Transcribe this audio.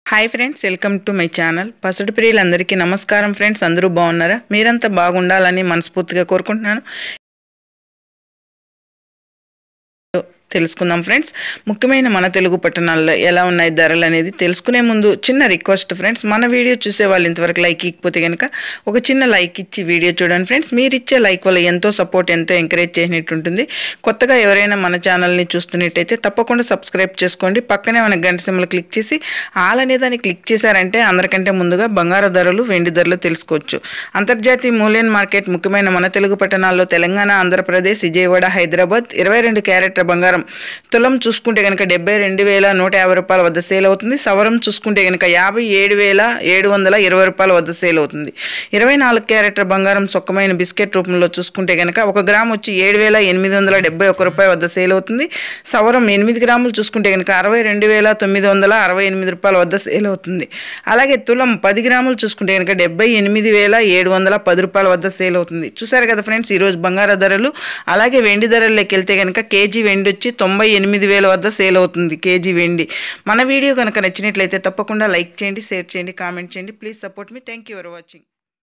Hi friends, welcome to my channel. పసుడు ప్రియులందరికీ నమస్కారం ఫ్రెండ్స్. అందరూ బాగున్నారా? మీరంతా బాగుండాలని మనస్ఫూర్తిగా కోరుకుంటున్నాను. తెలుసుకుందాం ఫ్రెండ్స్. ముఖ్యమైన మన తెలుగు పట్టణాల్లో ఎలా ఉన్నాయి ధరలు అనేది తెలుసుకునే ముందు చిన్న రిక్వెస్ట్ ఫ్రెండ్స్, మన వీడియో చూసే వాళ్ళు ఇంతవరకు లైక్ ఇకపోతే కనుక ఒక చిన్న లైక్ ఇచ్చి వీడియో చూడండి ఫ్రెండ్స్. మీరు ఇచ్చే లైక్ వల్ల ఎంతో సపోర్ట్, ఎంతో ఎంకరేజ్ చేసినట్టు ఉంటుంది. కొత్తగా ఎవరైనా మన ఛానల్ని చూస్తున్నట్టయితే తప్పకుండా సబ్స్క్రైబ్ చేసుకోండి. పక్కనే మన గంట సింబల్ క్లిక్ చేసి ఆల్ అనే దాన్ని క్లిక్ చేశారంటే అందరికంటే ముందుగా బంగారు ధరలు, వెండి ధరలు తెలుసుకోవచ్చు. అంతర్జాతీయ మూల్యం మార్కెట్ ముఖ్యమైన మన తెలుగు పట్టణాల్లో తెలంగాణ, ఆంధ్రప్రదేశ్, విజయవాడ, హైదరాబాద్ 22 క్యారెట్ల బంగారం తులం చూసుకుంటే కనుక 72,150 రూపాయల వద్ద సేల్ అవుతుంది. సవరం చూసుకుంటే కనుక 57,720 రూపాయల వద్ద సేల్ అవుతుంది. 24 క్యారెట్ల బంగారం సొక్కమైన బిస్కెట్ రూపంలో చూసుకుంటే కనుక 1 గ్రామ్ వచ్చి 7,871 రూపాయల వద్ద సేల్ అవుతుంది. సవరం 8 గ్రాములు చూసుకుంటే కనుక 62,968 రూపాయల వద్ద సేల్ అవుతుంది. అలాగే తులం 10 గ్రాములు చూసుకుంటే కనుక 78,710 రూపాయల వద్ద సేల్ అవుతుంది. చూసారు కదా ఫ్రెండ్స్ ఈరోజు బంగారు ధరలు. అలాగే వెండి ధరల్లోకి వెళ్తే కనుక కేజీ వెండి వచ్చి 98,000 వద్ద సేల్ అవుతుంది. కేజీ వెండి. మన వీడియో కనుక నచ్చినట్లయితే తప్పకుండా లైక్ చేయండి, షేర్ చేయండి, కామెంట్ చేయండి. Please support me. Thank you for watching.